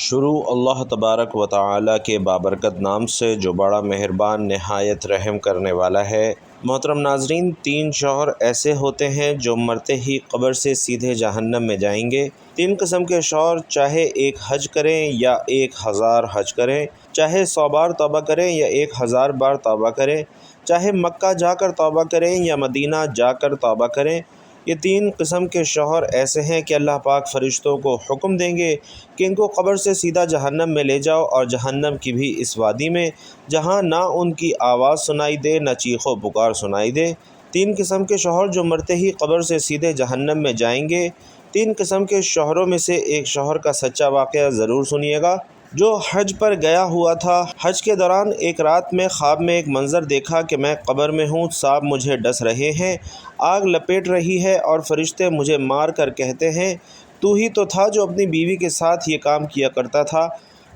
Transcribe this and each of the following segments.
شروع اللہ تبارک و تعالی کے بابرکت نام سے جو بڑا مہربان نہایت رحم کرنے والا ہے۔ محترم ناظرین، 3 شوہر ایسے ہوتے ہیں جو مرتے ہی قبر سے سیدھے جہنم میں جائیں گے۔ 3 قسم کے شوہر چاہے 1 حج کریں یا 1000 حج کریں، چاہے 100 بار توبہ کریں یا 1000 بار توبہ کریں، چاہے مکہ جا کر توبہ کریں یا مدینہ جا کر توبہ کریں۔ یہ 3 قسم کے شوہر ایسے ہیں کہ اللہ پاک فرشتوں کو حکم دیں گے کہ ان کو قبر سے سیدھا جہنم میں لے جاؤ، اور جہنم کی بھی اس وادی میں جہاں نہ ان کی آواز سنائی دے نہ چیخ و پکار سنائی دے۔ 3 قسم کے شوہر جو مرتے ہی قبر سے سیدھے جہنم میں جائیں گے۔ 3 قسم کے شوہروں میں سے ایک شوہر کا سچا واقعہ ضرور سنیے گا جو حج پر گیا ہوا تھا۔ حج کے دوران ایک رات میں خواب میں ایک منظر دیکھا کہ میں قبر میں ہوں، سانپ مجھے ڈس رہے ہیں، آگ لپیٹ رہی ہے اور فرشتے مجھے مار کر کہتے ہیں تو ہی تو تھا جو اپنی بیوی کے ساتھ یہ کام کیا کرتا تھا۔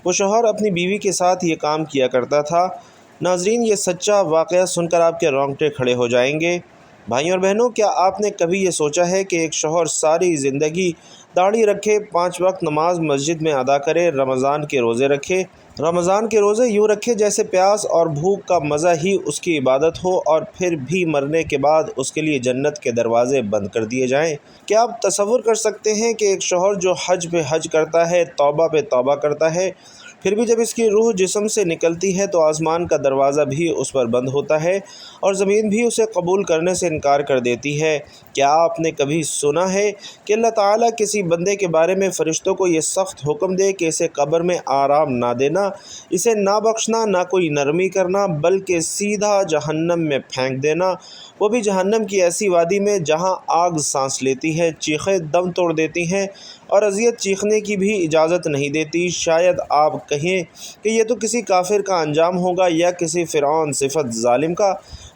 وہ شوہر اپنی بیوی کے ساتھ یہ کام کیا کرتا تھا۔ ناظرین، یہ سچا واقعہ سن کر آپ کے رونگٹے کھڑے ہو جائیں گے۔ بھائیوں اور بہنوں، کیا آپ نے کبھی یہ سوچا ہے کہ ایک شوہر ساری زندگی داڑھی رکھے، 5 وقت نماز مسجد میں ادا کرے، رمضان کے روزے رکھے، رمضان کے روزے یوں رکھے جیسے پیاس اور بھوک کا مزہ ہی اس کی عبادت ہو، اور پھر بھی مرنے کے بعد اس کے لیے جنت کے دروازے بند کر دیے جائیں؟ کیا آپ تصور کر سکتے ہیں کہ ایک شوہر جو حج پہ حج کرتا ہے، توبہ پہ توبہ کرتا ہے، پھر بھی جب اس کی روح جسم سے نکلتی ہے تو آسمان کا دروازہ بھی اس پر بند ہوتا ہے اور زمین بھی اسے قبول کرنے سے انکار کر دیتی ہے؟ کیا آپ نے کبھی سنا ہے کہ اللہ تعالیٰ کسی بندے کے بارے میں فرشتوں کو یہ سخت حکم دے کہ اسے قبر میں آرام نہ دینا، اسے نہ بخشنا، نہ کوئی نرمی کرنا، بلکہ سیدھا جہنم میں پھینک دینا، وہ بھی جہنم کی ایسی وادی میں جہاں آگ سانس لیتی ہے، چیخیں دم توڑ دیتی ہیں اور اذیت چیخنے کی بھی اجازت نہیں دیتی؟ شاید آپ کہیں کہ یہ تو کسی کافر کا انجام ہوگا یا کسی فرعون صفت ظالم کا،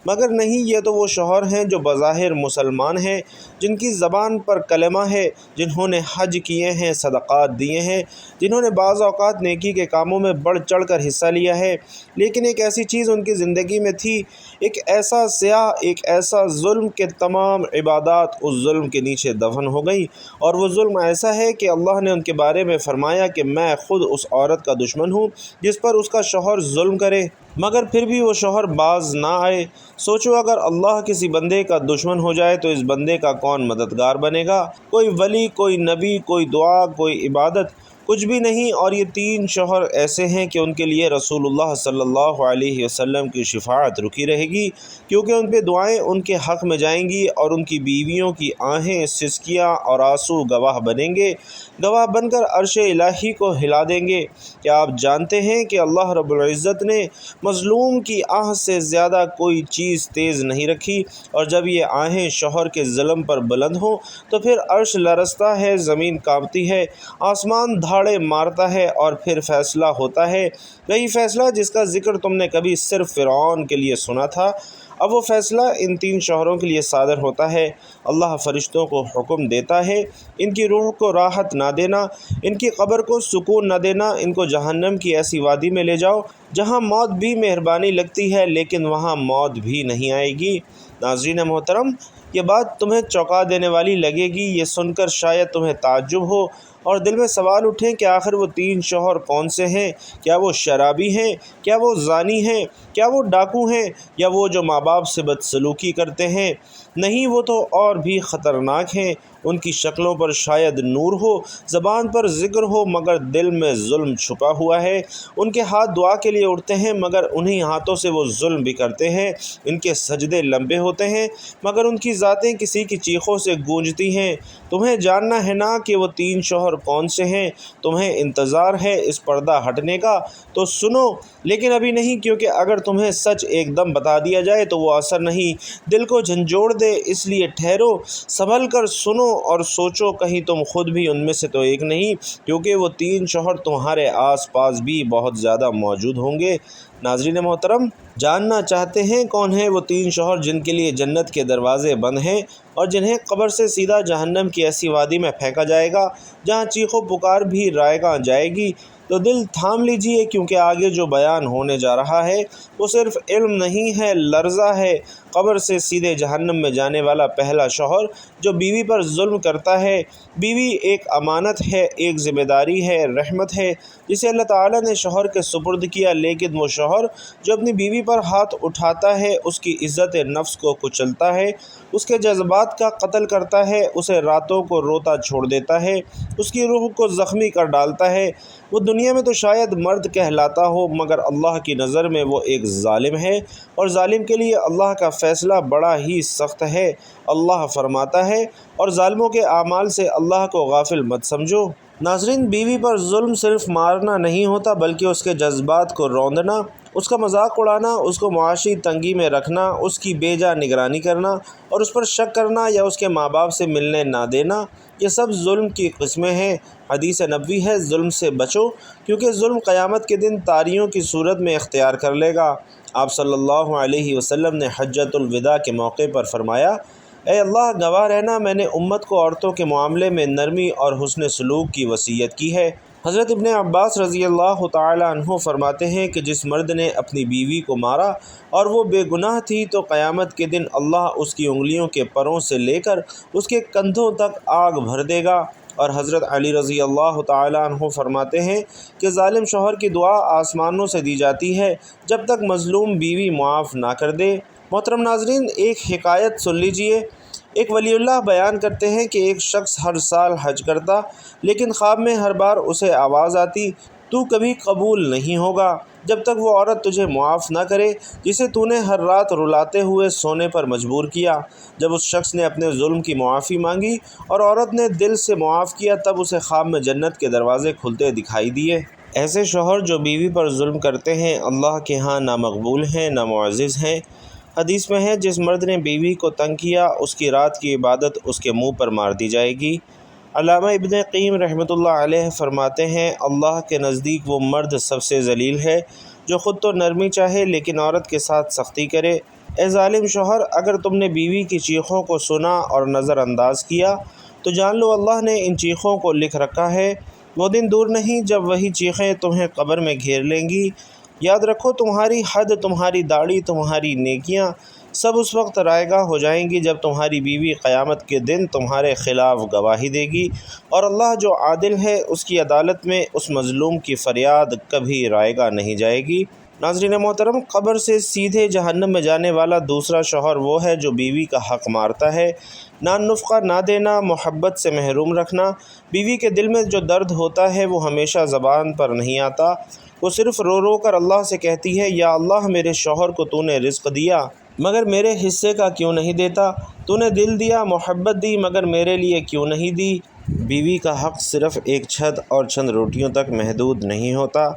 مگر نہیں، یہ تو وہ شوہر ہیں جو بظاہر مسلمان ہیں، جن کی زبان پر کلمہ ہے، جنہوں نے حج کیے ہیں، صدقات دیے ہیں، جنہوں نے بعض اوقات نیکی کے کاموں میں بڑھ چڑھ کر حصہ لیا ہے، لیکن ایک ایسی چیز ان کی زندگی میں تھی، ایک ایسا سیاہ، ایک ایسا ظلم کہ تمام عبادات اس ظلم کے نیچے دفن ہو گئیں، اور وہ ظلم ایسا ہے کہ اللہ نے ان کے بارے میں فرمایا کہ میں خود اس عورت کا دشمن ہوں جس پر اس کا شوہر ظلم کرے، مگر پھر بھی وہ شوہر باز نہ آئے۔ سوچو، اگر اللہ کسی بندے کا دشمن ہو جائے تو اس بندے کا کون مددگار بنے گا؟ کوئی ولی، کوئی نبی، کوئی دعا، کوئی عبادت، کچھ بھی نہیں۔ اور یہ 3 شوہر ایسے ہیں کہ ان کے لیے رسول اللہ صلی اللہ علیہ وسلم کی شفاعت رکی رہے گی، کیونکہ ان پہ دعائیں ان کے حق میں جائیں گی، اور ان کی بیویوں کی آہیں، سسکیاں اور آنسو گواہ بنیں گے، گواہ بن کر عرش الہی کو ہلا دیں گے۔ کیا آپ جانتے ہیں کہ اللہ رب العزت نے مظلوم کی آہ سے زیادہ کوئی چیز تیز نہیں رکھی، اور جب یہ آہیں شوہر کے ظلم پر بلند ہوں تو پھر عرش لرزتا ہے، زمین کانپتی ہے، آسمان دھاڑے مارتا ہے، اور پھر فیصلہ ہوتا ہے، وہی فیصلہ جس کا ذکر تم نے کبھی صرف فرعون کے لیے سنا تھا، اب وہ فیصلہ ان 3 شوہروں کے لیے صادر ہوتا ہے۔ اللہ فرشتوں کو حکم دیتا ہے ان کی روح کو راحت نہ دینا، ان کی قبر کو سکون نہ دینا، ان کو جہنم کی ایسی وادی میں لے جاؤ جہاں موت بھی مہربانی لگتی ہے لیکن وہاں موت بھی نہیں آئے گی۔ ناظرین محترم، یہ بات تمہیں چونکا دینے والی لگے گی، یہ سن کر شاید تمہیں تعجب ہو اور دل میں سوال اٹھیں کہ آخر وہ 3 شوہر کون سے ہیں؟ کیا وہ شرابی ہیں؟ کیا وہ زانی ہیں؟ کیا وہ ڈاکو ہیں؟ یا وہ جو ماں باپ سے بدسلوکی کرتے ہیں؟ نہیں، وہ تو اور بھی خطرناک ہیں۔ ان کی شکلوں پر شاید نور ہو، زبان پر ذکر ہو، مگر دل میں ظلم چھپا ہوا ہے۔ ان کے ہاتھ دعا کے لیے اٹھتے ہیں مگر انہی ہاتھوں سے وہ ظلم بھی کرتے ہیں۔ ان کے سجدے لمبے ہوتے ہیں مگر ان کی ذاتیں کسی کی چیخوں سے گونجتی ہیں۔ تمہیں جاننا ہے نا کہ وہ 3 شوہر کون سے ہیں؟ تمہیں انتظار ہے اس پردہ ہٹنے کا؟ تو سنو، لیکن ابھی نہیں، کیونکہ اگر تمہیں سچ ایک دم بتا دیا جائے تو وہ اثر نہیں، دل کو جھنجھوڑ دے، اس لیے ٹھہرو، سنبھل کر سنو اور سوچو، کہیں تم خود بھی ان میں سے تو ایک نہیں، کیونکہ وہ 3 شوہر تمہارے آس پاس بھی بہت زیادہ موجود ہوں گے۔ ناظرین محترم، جاننا چاہتے ہیں کون ہیں وہ 3 شوہر جن کے لیے جنت کے دروازے بند ہیں اور جنہیں قبر سے سیدھا جہنم کی ایسی وادی میں پھینکا جائے گا جہاں چیخ و پکار بھی رائگاں جائے گی؟ تو دل تھام لیجئے، کیونکہ آگے جو بیان ہونے جا رہا ہے وہ صرف علم نہیں ہے، لرزہ ہے۔ قبر سے سیدھے جہنم میں جانے والا پہلا شوہر جو بیوی پر ظلم کرتا ہے۔ بیوی ایک امانت ہے، ایک ذمہ داری ہے، رحمت ہے جسے اللہ تعالیٰ نے شوہر کے سپرد کیا، لیکن وہ شوہر جو اپنی بیوی پر ہاتھ اٹھاتا ہے، اس کی عزت نفس کو کچلتا ہے، اس کے جذبات کا قتل کرتا ہے، اسے راتوں کو روتا چھوڑ دیتا ہے، اس کی روح کو زخمی کر ڈالتا ہے، وہ دنیا میں تو شاید مرد کہلاتا ہو مگر اللہ کی نظر میں وہ ایک ظالم ہے، اور ظالم کے لیے اللہ کا فیصلہ بڑا ہی سخت ہے۔ اللہ فرماتا ہے، اور ظالموں کے اعمال سے اللہ کو غافل مت سمجھو۔ ناظرین، بیوی پر ظلم صرف مارنا نہیں ہوتا بلکہ اس کے جذبات کو روندنا، اس کا مذاق اڑانا، اس کو معاشی تنگی میں رکھنا، اس کی بے جا نگرانی کرنا اور اس پر شک کرنا یا اس کے ماں باپ سے ملنے نہ دینا، یہ سب ظلم کی قسمیں ہیں۔ حدیث نبوی ہے، ظلم سے بچو کیونکہ ظلم قیامت کے دن طاریوں کی صورت میں اختیار کر لے گا۔ آپ صلی اللہ علیہ وسلم نے حجۃ الوداع کے موقع پر فرمایا، اے اللہ، گواہ رہنا، میں نے امت کو عورتوں کے معاملے میں نرمی اور حسن سلوک کی وصیت کی ہے۔ حضرت ابن عباس رضی اللہ تعالی عنہ فرماتے ہیں کہ جس مرد نے اپنی بیوی کو مارا اور وہ بے گناہ تھی تو قیامت کے دن اللہ اس کی انگلیوں کے پروں سے لے کر اس کے کندھوں تک آگ بھر دے گا۔ اور حضرت علی رضی اللہ تعالی عنہ فرماتے ہیں کہ ظالم شوہر کی دعا آسمانوں سے دی جاتی ہے جب تک مظلوم بیوی معاف نہ کر دے۔ محترم ناظرین، ایک حکایت سن لیجئے۔ ایک ولی اللہ بیان کرتے ہیں کہ ایک شخص ہر سال حج کرتا، لیکن خواب میں ہر بار اسے آواز آتی، تو کبھی قبول نہیں ہوگا جب تک وہ عورت تجھے معاف نہ کرے جسے تو نے ہر رات رلاتے ہوئے سونے پر مجبور کیا۔ جب اس شخص نے اپنے ظلم کی معافی مانگی اور عورت نے دل سے معاف کیا، تب اسے خواب میں جنت کے دروازے کھلتے دکھائی دیے۔ ایسے شوہر جو بیوی پر ظلم کرتے ہیں اللہ کے ہاں نہ مقبول ہیں نہ معزز ہیں۔ حدیث میں ہے، جس مرد نے بیوی کو تنگ کیا اس کی رات کی عبادت اس کے منہ پر مار دی جائے گی۔ علامہ ابن قیم رحمۃ اللہ علیہ فرماتے ہیں، اللہ کے نزدیک وہ مرد سب سے ذلیل ہے جو خود تو نرمی چاہے لیکن عورت کے ساتھ سختی کرے۔ اے ظالم شوہر، اگر تم نے بیوی کی چیخوں کو سنا اور نظر انداز کیا تو جان لو اللہ نے ان چیخوں کو لکھ رکھا ہے۔ وہ دن دور نہیں جب وہی چیخیں تمہیں قبر میں گھیر لیں گی۔ یاد رکھو، تمہاری حد، تمہاری داڑھی، تمہاری نیکیاں سب اس وقت رائگاں ہو جائیں گی جب تمہاری بیوی قیامت کے دن تمہارے خلاف گواہی دے گی، اور اللہ جو عادل ہے اس کی عدالت میں اس مظلوم کی فریاد کبھی رائگاں نہیں جائے گی۔ ناظرین محترم، قبر سے سیدھے جہنم میں جانے والا دوسرا شوہر وہ ہے جو بیوی کا حق مارتا ہے۔ نان نفقہ نہ دینا، محبت سے محروم رکھنا۔ بیوی کے دل میں جو درد ہوتا ہے وہ ہمیشہ زبان پر نہیں آتا، وہ صرف رو رو کر اللہ سے کہتی ہے، یا اللہ، میرے شوہر کو تو نے رزق دیا مگر میرے حصے کا کیوں نہیں دیتا، تو نے دل دیا، محبت دی مگر میرے لیے کیوں نہیں دی۔ بیوی کا حق صرف ایک چھت اور چند روٹیوں تک محدود نہیں ہوتا۔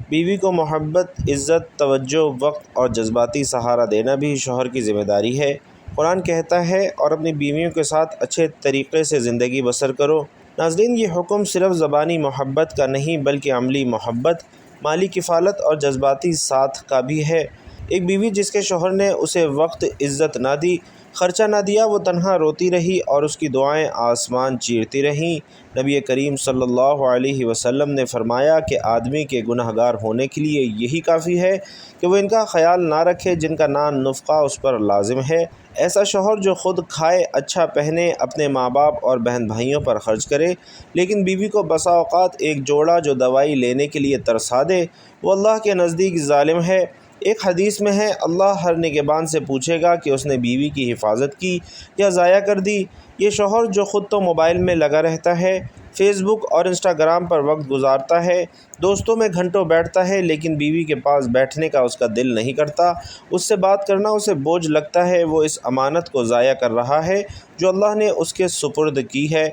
بیوی کو محبت، عزت، توجہ، وقت اور جذباتی سہارا دینا بھی شوہر کی ذمہ داری ہے۔ قرآن کہتا ہے، اور اپنی بیویوں کے ساتھ اچھے طریقے سے زندگی بسر کرو۔ ناظرین، یہ حکم صرف زبانی محبت کا نہیں بلکہ عملی محبت، مالی کفالت اور جذباتی ساتھ کا بھی ہے۔ ایک بیوی جس کے شوہر نے اسے وقت، عزت نہ دی، خرچہ نہ دیا، وہ تنہا روتی رہی اور اس کی دعائیں آسمان چیرتی رہیں۔ نبی کریم صلی اللہ علیہ وسلم نے فرمایا کہ آدمی کے گناہ گار ہونے کے لیے یہی کافی ہے کہ وہ ان کا خیال نہ رکھے جن کا نان نفقہ اس پر لازم ہے۔ ایسا شوہر جو خود کھائے، اچھا پہنے، اپنے ماں باپ اور بہن بھائیوں پر خرچ کرے، لیکن بیوی کو بسا اوقات ایک جوڑا جو دوائی لینے کے لیے ترسا دے، وہ اللہ کے نزدیک ظالم ہے۔ ایک حدیث میں ہے، اللہ ہر نگہبان سے پوچھے گا کہ اس نے بیوی کی حفاظت کی یا ضائع کر دی۔ یہ شوہر جو خود تو موبائل میں لگا رہتا ہے، فیس بک اور انسٹاگرام پر وقت گزارتا ہے، دوستوں میں گھنٹوں بیٹھتا ہے، لیکن بیوی کے پاس بیٹھنے کا اس کا دل نہیں کرتا، اس سے بات کرنا اسے بوجھ لگتا ہے، وہ اس امانت کو ضائع کر رہا ہے جو اللہ نے اس کے سپرد کی ہے۔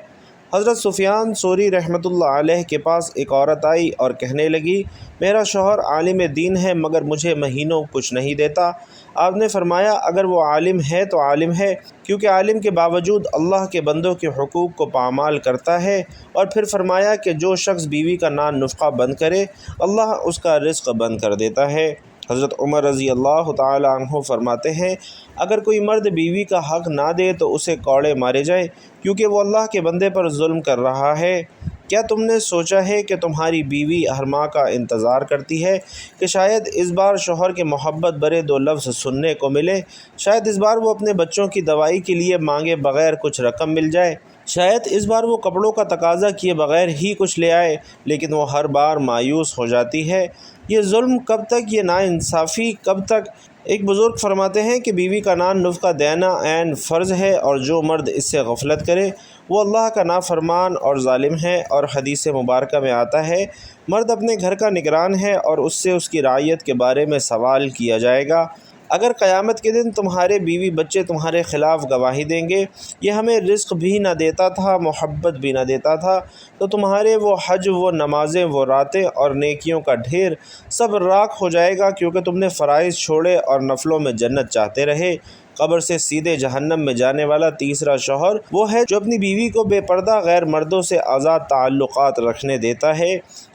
حضرت سفیان ثوری رحمۃ اللہ علیہ کے پاس ایک عورت آئی اور کہنے لگی، میرا شوہر عالم دین ہے مگر مجھے مہینوں کچھ نہیں دیتا۔ آپ نے فرمایا، اگر وہ عالم ہے تو عالم ہے، کیونکہ عالم کے باوجود اللہ کے بندوں کے حقوق کو پامال کرتا ہے۔ اور پھر فرمایا کہ جو شخص بیوی کا نان نفقہ بند کرے، اللہ اس کا رزق بند کر دیتا ہے۔ حضرت عمر رضی اللہ تعالی عنہ فرماتے ہیں اگر کوئی مرد بیوی کا حق نہ دے تو اسے کوڑے مارے جائے کیونکہ وہ اللہ کے بندے پر ظلم کر رہا ہے۔ کیا تم نے سوچا ہے کہ تمہاری بیوی ہر ماہ کا انتظار کرتی ہے کہ شاید اس بار شوہر کے محبت برے دو لفظ سننے کو ملے، شاید اس بار وہ اپنے بچوں کی دوائی کے لیے مانگے بغیر کچھ رقم مل جائے، شاید اس بار وہ کپڑوں کا تقاضا کیے بغیر ہی کچھ لے آئے، لیکن وہ ہر بار مایوس ہو جاتی ہے۔ یہ ظلم کب تک، یہ ناانصافی کب تک؟ ایک بزرگ فرماتے ہیں کہ بیوی کا نفقہ دینا عین فرض ہے، اور جو مرد اس سے غفلت کرے وہ اللہ کا نافرمان اور ظالم ہے۔ اور حدیث مبارکہ میں آتا ہے مرد اپنے گھر کا نگران ہے اور اس سے اس کی رعیت کے بارے میں سوال کیا جائے گا۔ اگر قیامت کے دن تمہارے بیوی بچے تمہارے خلاف گواہی دیں گے یہ ہمیں رزق بھی نہ دیتا تھا، محبت بھی نہ دیتا تھا، تو تمہارے وہ حج، وہ نمازیں، وہ راتیں اور نیکیوں کا ڈھیر سب راکھ ہو جائے گا، کیونکہ تم نے فرائض چھوڑے اور نفلوں میں جنت چاہتے رہے۔ قبر سے سیدھے جہنم میں جانے والا تیسرا شوہر وہ ہے جو اپنی بیوی کو بے پردہ غیر مردوں سے آزاد تعلقات رکھنے دیتا ہے۔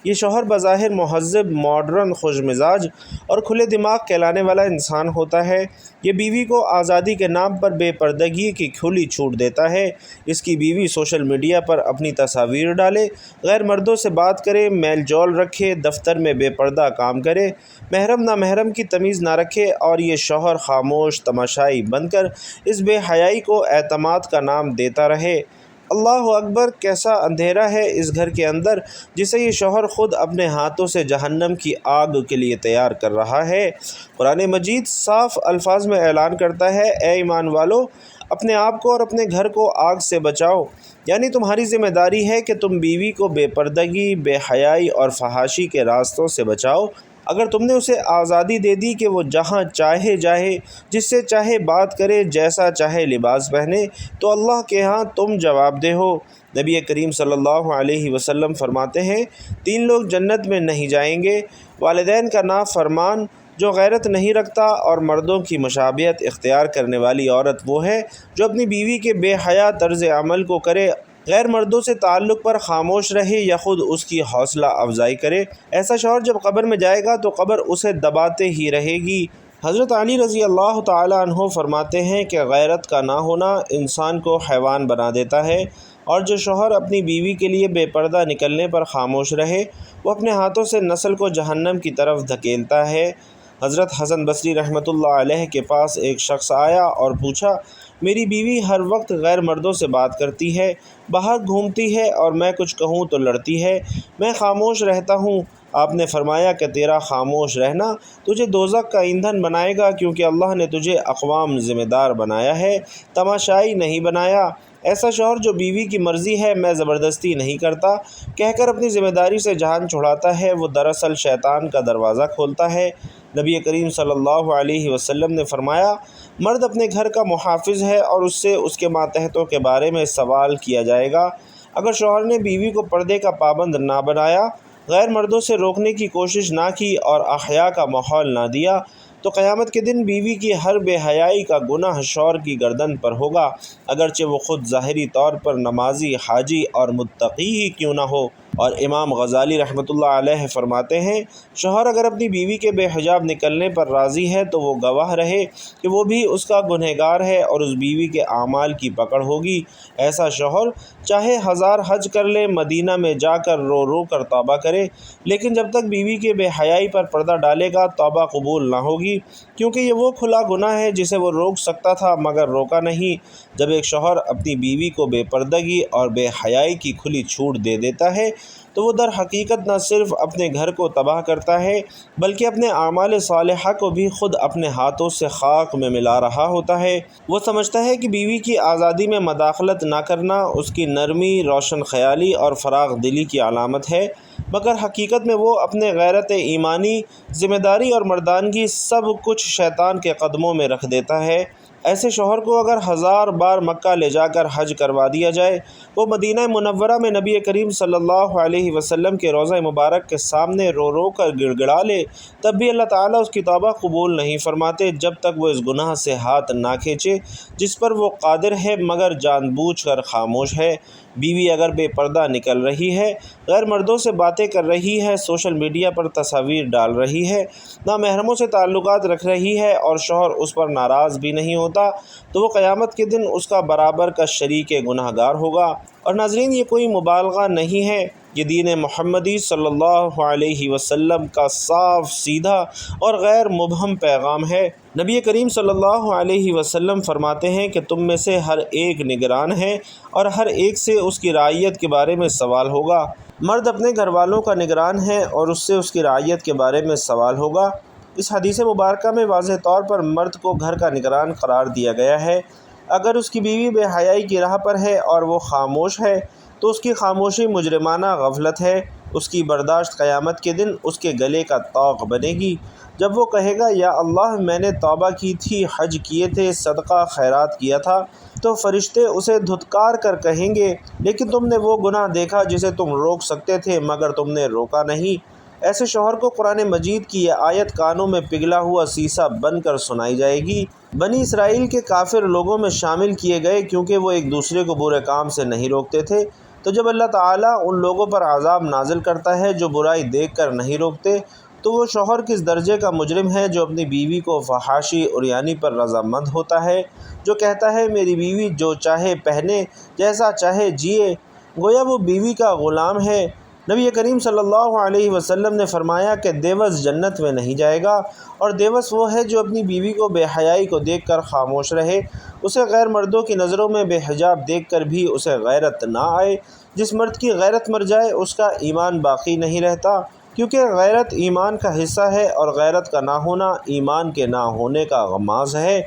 یہ شوہر بظاہر مہذب، ماڈرن، خوش مزاج اور کھلے دماغ کہلانے والا انسان ہوتا ہے۔ یہ بیوی کو آزادی کے نام پر بے پردگی کی کھلی چھوٹ دیتا ہے۔ اس کی بیوی سوشل میڈیا پر اپنی تصاویر ڈالے، غیر مردوں سے بات کرے، میل جول رکھے، دفتر میں بے پردہ کام کرے، محرم نامحرم کی تمیز نہ رکھے، اور یہ شوہر خاموش تماشائی بن کر اس بے حیائی کو اعتماد کا نام دیتا رہے۔ اللہ اکبر! کیسا اندھیرا ہے اس گھر کے اندر جسے یہ شوہر خود اپنے ہاتھوں سے جہنم کی آگ کے لیے تیار کر رہا ہے۔ قرآن مجید صاف الفاظ میں اعلان کرتا ہے اے ایمان والو، اپنے آپ کو اور اپنے گھر کو آگ سے بچاؤ، یعنی تمہاری ذمہ داری ہے کہ تم بیوی کو بے پردگی، بے حیائی اور فحاشی کے راستوں سے بچاؤ۔ اگر تم نے اسے آزادی دے دی کہ وہ جہاں چاہے جائے، جس سے چاہے بات کرے، جیسا چاہے لباس پہنے، تو اللہ کے ہاں تم جواب دہ ہو۔ نبی کریم صلی اللہ علیہ وسلم فرماتے ہیں 3 لوگ جنت میں نہیں جائیں گے، والدین کا نافرمان جو غیرت نہیں رکھتا، اور مردوں کی مشابہت اختیار کرنے والی عورت وہ ہے جو اپنی بیوی کے بے حیا طرز عمل کو کرے، غیر مردوں سے تعلق پر خاموش رہے یا خود اس کی حوصلہ افزائی کرے۔ ایسا شوہر جب قبر میں جائے گا تو قبر اسے دباتے ہی رہے گی۔ حضرت علی رضی اللہ تعالی عنہ فرماتے ہیں کہ غیرت کا نہ ہونا انسان کو حیوان بنا دیتا ہے، اور جو شوہر اپنی بیوی کے لیے بے پردہ نکلنے پر خاموش رہے وہ اپنے ہاتھوں سے نسل کو جہنم کی طرف دھکیلتا ہے۔ حضرت حسن بصری رحمۃ اللہ علیہ کے پاس ایک شخص آیا اور پوچھا میری بیوی ہر وقت غیر مردوں سے بات کرتی ہے، باہر گھومتی ہے، اور میں کچھ کہوں تو لڑتی ہے، میں خاموش رہتا ہوں۔ آپ نے فرمایا کہ تیرا خاموش رہنا تجھے دوزخ کا ایندھن بنائے گا، کیونکہ اللہ نے تجھے اقوام ذمہ دار بنایا ہے، تماشائی نہیں بنایا۔ ایسا شوہر جو بیوی کی مرضی ہے میں زبردستی نہیں کرتا کہہ کر اپنی ذمہ داری سے جان چھڑاتا ہے، وہ دراصل شیطان کا دروازہ کھولتا ہے۔ نبی کریم صلی اللہ علیہ وسلم نے فرمایا مرد اپنے گھر کا محافظ ہے اور اس سے اس کے ماتحتوں کے بارے میں سوال کیا جائے گا۔ اگر شوہر نے بیوی کو پردے کا پابند نہ بنایا، غیر مردوں سے روکنے کی کوشش نہ کی اور احیا کا ماحول نہ دیا تو قیامت کے دن بیوی کی ہر بے حیائی کا گناہ شوہر کی گردن پر ہوگا، اگرچہ وہ خود ظاہری طور پر نمازی، حاجی اور متقی ہی کیوں نہ ہو۔ اور امام غزالی رحمۃ اللہ علیہ فرماتے ہیں شوہر اگر اپنی بیوی کے بے حجاب نکلنے پر راضی ہے تو وہ گواہ رہے کہ وہ بھی اس کا گنہگار ہے اور اس بیوی کے اعمال کی پکڑ ہوگی۔ ایسا شوہر چاہے 1000 حج کر لے، مدینہ میں جا کر رو رو کر توبہ کرے، لیکن جب تک بیوی کے بے حیائی پر پردہ ڈالے گا توبہ قبول نہ ہوگی، کیونکہ یہ وہ کھلا گناہ ہے جسے وہ روک سکتا تھا مگر روکا نہیں۔ جب ایک شوہر اپنی بیوی کو بے پردگی اور بے حیائی کی کھلی چھوٹ دے دیتا ہے تو وہ در حقیقت نہ صرف اپنے گھر کو تباہ کرتا ہے بلکہ اپنے اعمال صالحہ کو بھی خود اپنے ہاتھوں سے خاک میں ملا رہا ہوتا ہے۔ وہ سمجھتا ہے کہ بیوی کی آزادی میں مداخلت نہ کرنا اس کی نرمی، روشن خیالی اور فراغ دلی کی علامت ہے، مگر حقیقت میں وہ اپنے غیرت ایمانی، ذمہ داری اور مردانگی سب کچھ شیطان کے قدموں میں رکھ دیتا ہے۔ ایسے شوہر کو اگر 1000 بار مکہ لے جا کر حج کروا دیا جائے، وہ مدینہ منورہ میں نبی کریم صلی اللہ علیہ وسلم کے روضہ مبارک کے سامنے رو رو کر گڑ گڑا لے، تب بھی اللہ تعالیٰ اس کی توبہ قبول نہیں فرماتے جب تک وہ اس گناہ سے ہاتھ نہ کھینچے جس پر وہ قادر ہے مگر جان بوجھ کر خاموش ہے۔ بیوی اگر بے پردہ نکل رہی ہے، غیر مردوں سے باتیں کر رہی ہے، سوشل میڈیا پر تصاویر ڈال رہی ہے، نامحرموں سے تعلقات رکھ رہی ہے اور شوہر اس پر ناراض بھی نہیں ہوتا، تو وہ قیامت کے دن اس کا برابر کا شریک گناہ گار ہوگا۔ اور ناظرین، یہ کوئی مبالغہ نہیں ہے، یہ دین محمدی صلی اللہ علیہ وسلم کا صاف سیدھا اور غیر مبہم پیغام ہے۔ نبی کریم صلی اللہ علیہ وسلم فرماتے ہیں کہ تم میں سے ہر ایک نگران ہے اور ہر ایک سے اس کی رعیت کے بارے میں سوال ہوگا۔ مرد اپنے گھر والوں کا نگران ہے اور اس سے اس کی رعیت کے بارے میں سوال ہوگا۔ اس حدیث مبارکہ میں واضح طور پر مرد کو گھر کا نگران قرار دیا گیا ہے۔ اگر اس کی بیوی بے حیائی کی راہ پر ہے اور وہ خاموش ہے تو اس کی خاموشی مجرمانہ غفلت ہے۔ اس کی برداشت قیامت کے دن اس کے گلے کا طوق بنے گی۔ جب وہ کہے گا یا اللہ میں نے توبہ کی تھی، حج کیے تھے، صدقہ خیرات کیا تھا، تو فرشتے اسے دھتکار کر کہیں گے لیکن تم نے وہ گناہ دیکھا جسے تم روک سکتے تھے مگر تم نے روکا نہیں۔ ایسے شوہر کو قرآن مجید کی یہ آیت کانوں میں پگھلا ہوا سیسا بن کر سنائی جائے گی۔ بنی اسرائیل کے کافر لوگوں میں شامل کیے گئے کیونکہ وہ ایک دوسرے کو برے کام سے نہیں روکتے تھے، تو جب اللہ تعالیٰ ان لوگوں پر عذاب نازل کرتا ہے جو برائی دیکھ کر نہیں روکتے، تو وہ شوہر کس درجے کا مجرم ہے جو اپنی بیوی کو فحاشی عریانی پر رضامند ہوتا ہے، جو کہتا ہے میری بیوی جو چاہے پہنے، جیسا چاہے جیے، گویا وہ بیوی کا غلام ہے۔ نبی کریم صلی اللہ علیہ وسلم نے فرمایا کہ دیوس جنت میں نہیں جائے گا، اور دیوس وہ ہے جو اپنی بیوی کو بے حیائی کو دیکھ کر خاموش رہے، اسے غیر مردوں کی نظروں میں بے حجاب دیکھ کر بھی اسے غیرت نہ آئے۔ جس مرد کی غیرت مر جائے اس کا ایمان باقی نہیں رہتا، کیونکہ غیرت ایمان کا حصہ ہے اور غیرت کا نہ ہونا ایمان کے نہ ہونے کا غماز ہے۔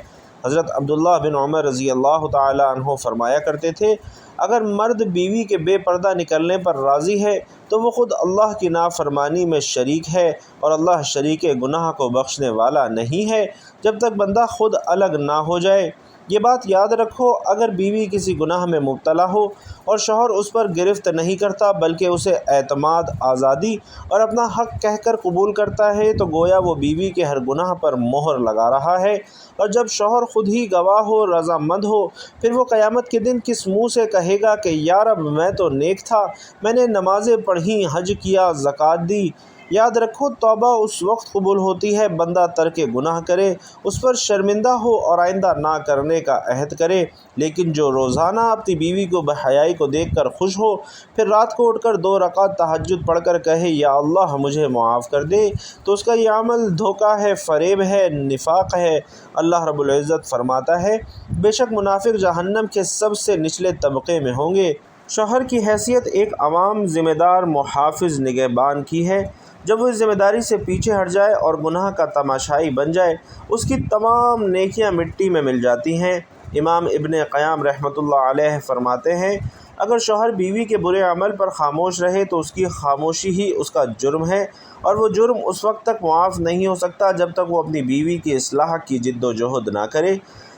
حضرت عبداللہ بن عمر رضی اللہ تعالی عنہ فرمایا کرتے تھے، اگر مرد بیوی کے بے پردہ نکلنے پر راضی ہے تو وہ خود اللہ کی نافرمانی میں شریک ہے، اور اللہ شریک گناہ کو بخشنے والا نہیں ہے جب تک بندہ خود الگ نہ ہو جائے۔ یہ بات یاد رکھو، اگر بیوی کسی گناہ میں مبتلا ہو اور شوہر اس پر گرفت نہیں کرتا بلکہ اسے اعتماد، آزادی اور اپنا حق کہہ کر قبول کرتا ہے، تو گویا وہ بیوی کے ہر گناہ پر مہر لگا رہا ہے، اور جب شوہر خود ہی گواہ ہو، رضامند ہو، پھر وہ قیامت کے دن کس منہ سے کہے گا کہ یا رب میں تو نیک تھا، میں نے نمازیں پڑھیں، حج کیا، زکوٰۃ دی۔ یاد رکھو، توبہ اس وقت قبول ہوتی ہے بندہ ترک گناہ کرے، اس پر شرمندہ ہو اور آئندہ نہ کرنے کا عہد کرے، لیکن جو روزانہ اپنی بیوی کو بے حیائی کو دیکھ کر خوش ہو، پھر رات کو اٹھ کر 2 رکعت تہجد پڑھ کر کہے یا اللہ مجھے معاف کر دے، تو اس کا یہ عمل دھوکہ ہے، فریب ہے، نفاق ہے۔ اللہ رب العزت فرماتا ہے، بے شک منافق جہنم کے سب سے نچلے طبقے میں ہوں گے۔ شوہر کی حیثیت ایک عوام ذمہ دار محافظ نگہبان کی ہے۔ جب وہ اس ذمہ داری سے پیچھے ہٹ جائے اور گناہ کا تماشائی بن جائے، اس کی تمام نیکیاں مٹی میں مل جاتی ہیں۔ امام ابن قیم رحمۃ اللہ علیہ فرماتے ہیں، اگر شوہر بیوی کے برے عمل پر خاموش رہے تو اس کی خاموشی ہی اس کا جرم ہے، اور وہ جرم اس وقت تک معاف نہیں ہو سکتا جب تک وہ اپنی بیوی کی اصلاح کی جد و جہد نہ کرے۔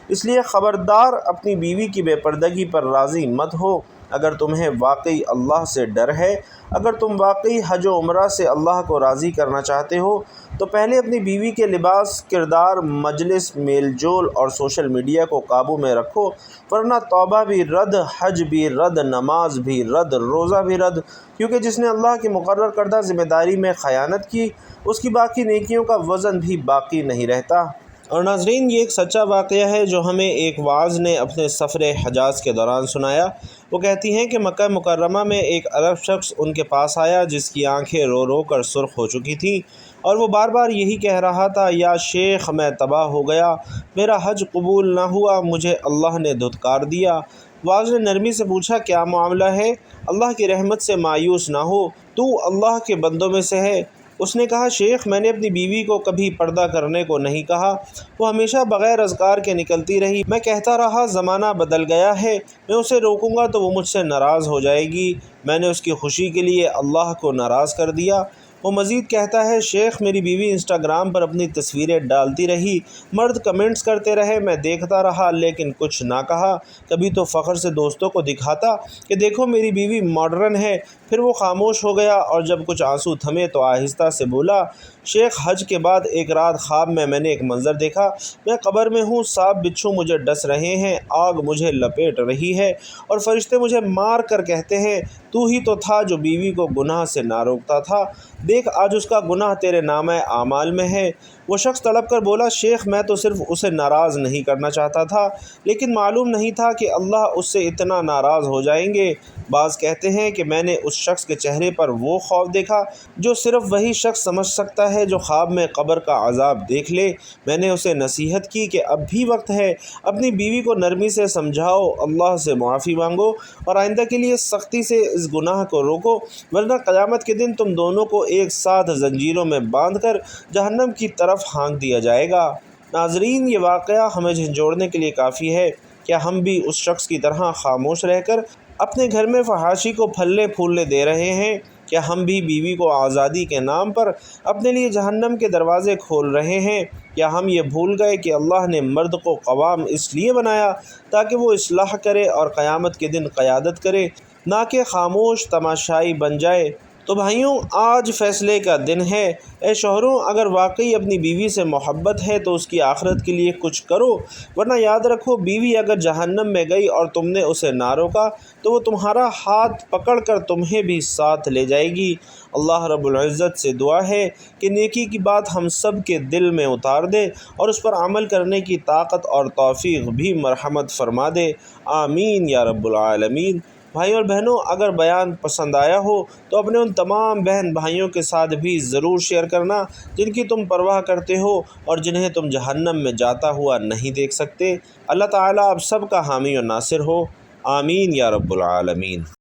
اس لیے خبردار، اپنی بیوی کی بے پردگی پر راضی مت ہو۔ اگر تمہیں واقعی اللہ سے ڈر ہے، اگر تم واقعی حج و عمرہ سے اللہ کو راضی کرنا چاہتے ہو، تو پہلے اپنی بیوی کے لباس، کردار، مجلس، میل جول اور سوشل میڈیا کو قابو میں رکھو، ورنہ توبہ بھی رد، حج بھی رد، نماز بھی رد، روزہ بھی رد، کیونکہ جس نے اللہ کی مقرر کردہ ذمہ داری میں خیانت کی، اس کی باقی نیکیوں کا وزن بھی باقی نہیں رہتا۔ اور ناظرین، یہ ایک سچا واقعہ ہے جو ہمیں ایک واعظ نے اپنے سفر حجاز کے دوران سنایا۔ وہ کہتی ہیں کہ مکہ مکرمہ میں ایک عرب شخص ان کے پاس آیا جس کی آنکھیں رو رو کر سرخ ہو چکی تھیں، اور وہ بار بار یہی کہہ رہا تھا، یا شیخ میں تباہ ہو گیا، میرا حج قبول نہ ہوا، مجھے اللہ نے دھتکار دیا۔ واعظ نے نرمی سے پوچھا، کیا معاملہ ہے؟ اللہ کی رحمت سے مایوس نہ ہو، تو اللہ کے بندوں میں سے ہے۔ اس نے کہا، شیخ میں نے اپنی بیوی کو کبھی پردہ کرنے کو نہیں کہا، وہ ہمیشہ بغیر اذکار کے نکلتی رہی، میں کہتا رہا زمانہ بدل گیا ہے، میں اسے روکوں گا تو وہ مجھ سے ناراض ہو جائے گی، میں نے اس کی خوشی کے لیے اللہ کو ناراض کر دیا۔ وہ مزید کہتا ہے شیخ میری بیوی انسٹاگرام پر اپنی تصویریں ڈالتی رہی، مرد کمنٹس کرتے رہے، میں دیکھتا رہا لیکن کچھ نہ کہا۔ کبھی تو فخر سے دوستوں کو دکھاتا کہ دیکھو میری بیوی ماڈرن ہے، پھر وہ خاموش ہو گیا اور جب کچھ آنسو تھمے تو آہستہ سے بولا شیخ حج کے بعد ایک رات خواب میں نے ایک منظر دیکھا، میں قبر میں ہوں، سانپ بچھو مجھے ڈس رہے ہیں، آگ مجھے لپیٹ رہی ہے اور فرشتے مجھے مار کر کہتے ہیں تو ہی تو تھا جو بیوی کو گناہ سے نہ روکتا تھا، دیکھ آج اس کا گناہ تیرے نامہ اعمال میں ہے۔ وہ شخص تڑپ کر بولا شیخ میں تو صرف اسے ناراض نہیں کرنا چاہتا تھا، لیکن معلوم نہیں تھا کہ اللہ اس سے اتنا ناراض ہو جائیں گے۔ بعض کہتے ہیں کہ میں نے اس شخص کے چہرے پر وہ خوف دیکھا جو صرف وہی شخص سمجھ سکتا ہے جو خواب میں قبر کا عذاب دیکھ لے۔ میں نے اسے نصیحت کی کہ اب بھی وقت ہے، اپنی بیوی کو نرمی سے سمجھاؤ، اللہ سے معافی مانگو اور آئندہ کے لیے سختی سے اس گناہ کو روکو، ورنہ قیامت کے دن تم دونوں کو ایک ساتھ زنجیروں میں باندھ کر جہنم کی طرف ہانک دیا جائے گا۔ ناظرین، یہ واقعہ ہمیں جھنجھوڑنے کے لیے کافی ہے۔ کیا ہم بھی اس شخص کی طرح خاموش رہ کر اپنے گھر میں فحاشی کو پھلے پھولنے دے رہے ہیں؟ کیا ہم بھی بیوی کو آزادی کے نام پر اپنے لیے جہنم کے دروازے کھول رہے ہیں؟ کیا ہم یہ بھول گئے کہ اللہ نے مرد کو قوام اس لیے بنایا تاکہ وہ اصلاح کرے اور قیامت کے دن قیادت کرے، نہ کہ خاموش تماشائی بن جائے؟ تو بھائیوں، آج فیصلے کا دن ہے۔ اے شوہروں، اگر واقعی اپنی بیوی سے محبت ہے تو اس کی آخرت کے لیے کچھ کرو، ورنہ یاد رکھو بیوی اگر جہنم میں گئی اور تم نے اسے نہ روکا تو وہ تمہارا ہاتھ پکڑ کر تمہیں بھی ساتھ لے جائے گی۔ اللہ رب العزت سے دعا ہے کہ نیکی کی بات ہم سب کے دل میں اتار دے اور اس پر عمل کرنے کی طاقت اور توفیق بھی مرحمت فرما دے، آمین یا رب العالمین۔ بھائیوں اور بہنوں، اگر بیان پسند آیا ہو تو اپنے ان تمام بہن بھائیوں کے ساتھ بھی ضرور شیئر کرنا جن کی تم پرواہ کرتے ہو اور جنہیں تم جہنم میں جاتا ہوا نہیں دیکھ سکتے۔ اللہ تعالیٰ آپ سب کا حامی و ناصر ہو، آمین یا رب العالمین۔